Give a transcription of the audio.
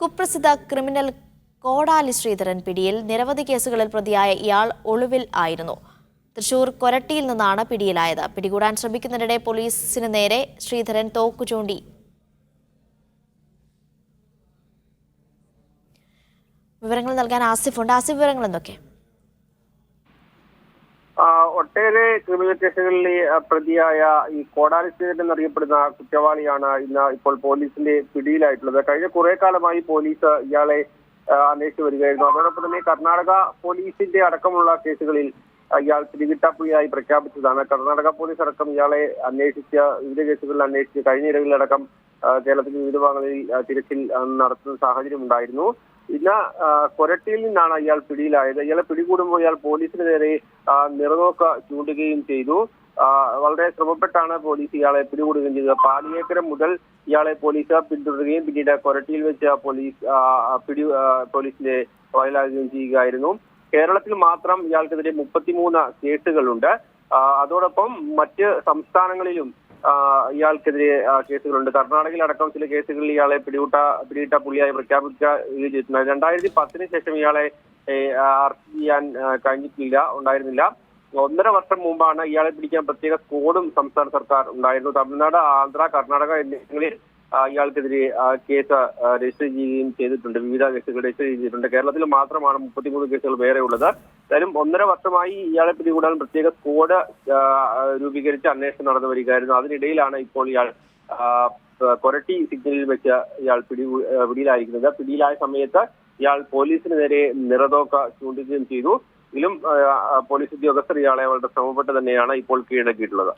കുപ്രസിദ്ധ ക്രിമിനൽ കോടാലി ശ്രീധരൻ പിടിയിൽ. നിരവധി കേസുകളിൽ പ്രതിയായ ഇയാൾ ഒളിവിൽ ആയിരുന്നു. തൃശൂർ കൊരട്ടിയിൽ നിന്നാണ് പിടിയിലായത്. പിടികൂടാൻ ശ്രമിക്കുന്നതിനിടെ പോലീസിന് നേരെ ശ്രീധരൻ തോക്കു ചൂണ്ടി. വിവരങ്ങൾ നൽകാൻ ആസിഫുണ്ട്. ആസിഫ്, വിവരങ്ങൾ എന്തൊക്കെ? ഒട്ടേറെ ക്രിമിനൽ കേസുകളിലെ പ്രതിയായ ഈ കോടാലി ശ്രീധരൻ എന്നറിയപ്പെടുന്ന കുറ്റവാളിയാണ് ഇപ്പോൾ പോലീസിന്റെ പിടിയിലായിട്ടുള്ളത്. കഴിഞ്ഞ കുറെ കാലമായി പോലീസ് ഇയാളെ അന്വേഷിച്ചു വരികയായിരുന്നു. അതോടൊപ്പം തന്നെ കർണാടക പോലീസിന്റെ അടക്കമുള്ള കേസുകളിൽ ഇയാൾ പിടികിട്ടാപ്പുള്ളിയായി പ്രഖ്യാപിച്ചതാണ്. കർണാടക പോലീസ് അടക്കം ഇയാളെ അന്വേഷിച്ച് വിവിധ കേസുകളിൽ അന്വേഷിച്ച് കഴിഞ്ഞിടങ്ങളിലടക്കം കേരളത്തിന്റെ വിവിധ ഭാഗങ്ങളിൽ തിരച്ചിൽ നടത്തുന്ന സാഹചര്യം ഉണ്ടായിരുന്നു. ഇന്ന് കൊരട്ടിയിൽ നിന്നാണ് ഇയാൾ പിടിയിലായത്. ഇയാളെ പിടികൂടുമ്പോൾ ഇയാൾ പോലീസിന് നേരെ നിറനോക്ക ചൂണ്ടുകയും ചെയ്തു. വളരെ ശ്രമപ്പെട്ടാണ് പോലീസ് ഇയാളെ പിടികൂടുകയും ചെയ്തത്. പാലിയേക്കര മുതൽ ഇയാളെ പോലീസ് പിന്തുടരുകയും പിന്നീട് കൊരട്ടിയിൽ വെച്ച് പോലീസിന്റെ വയലാകുകയും ചെയ്യുകയായിരുന്നു. കേരളത്തിൽ മാത്രം ഇയാൾക്കെതിരെ 33 കേസുകളുണ്ട്. അതോടൊപ്പം മറ്റ് സംസ്ഥാനങ്ങളിലും ഇയാൾക്കെതിരെ കേസുകളുണ്ട്. കർണാടകയിലടക്കം ചില കേസുകളിൽ ഇയാളെ പിടികിട്ട പുള്ളിയായി പ്രഖ്യാപിച്ചിട്ടുണ്ട്. 2010 ശേഷം ഇയാളെ അറസ്റ്റ് ചെയ്യാൻ ഉണ്ടായിരുന്നില്ല. 1.5 വർഷം മുമ്പാണ് ഇയാളെ പിടിക്കാൻ പ്രത്യേക സ്ക്വാഡും സംസ്ഥാന സർക്കാർ ഉണ്ടായിരുന്നു. തമിഴ്നാട്, ആന്ധ്ര, കർണാടക എന്നിവിടങ്ങളിൽ ഇയാൾക്കെതിരെ കേസ് രജിസ്റ്റർ ചെയ്യുകയും ചെയ്തിട്ടുണ്ട്. വിവിധ കേസുകൾ രജിസ്റ്റർ ചെയ്തിട്ടുണ്ട്. കേരളത്തിൽ മാത്രമാണ് 33 കേസുകൾ വേറെ ഉള്ളത്. എന്തായാലും 1.5 വർഷമായി ഇയാളെ പിടികൂടാൻ പ്രത്യേക സ്ക്വാഡ് രൂപീകരിച്ച് അന്വേഷണം നടന്നു വരികയായിരുന്നു. അതിനിടയിലാണ് ഇപ്പോൾ ഇയാൾ കൊരട്ടി സിഗ്നലിൽ വെച്ച് ഇയാൾ പിടിയിലായിരിക്കുന്നത്. പിടിയിലായ സമയത്ത് ഇയാൾ പോലീസിന് നേരെ നിറതോക്ക ചൂണ്ടുകയും ചെയ്തു. ഇതിലും പോലീസ് ഉദ്യോഗസ്ഥർ ഇയാളെ വളരെ ശ്രമപ്പെട്ട് തന്നെയാണ് ഇപ്പോൾ കീഴടക്കിയിട്ടുള്ളത്.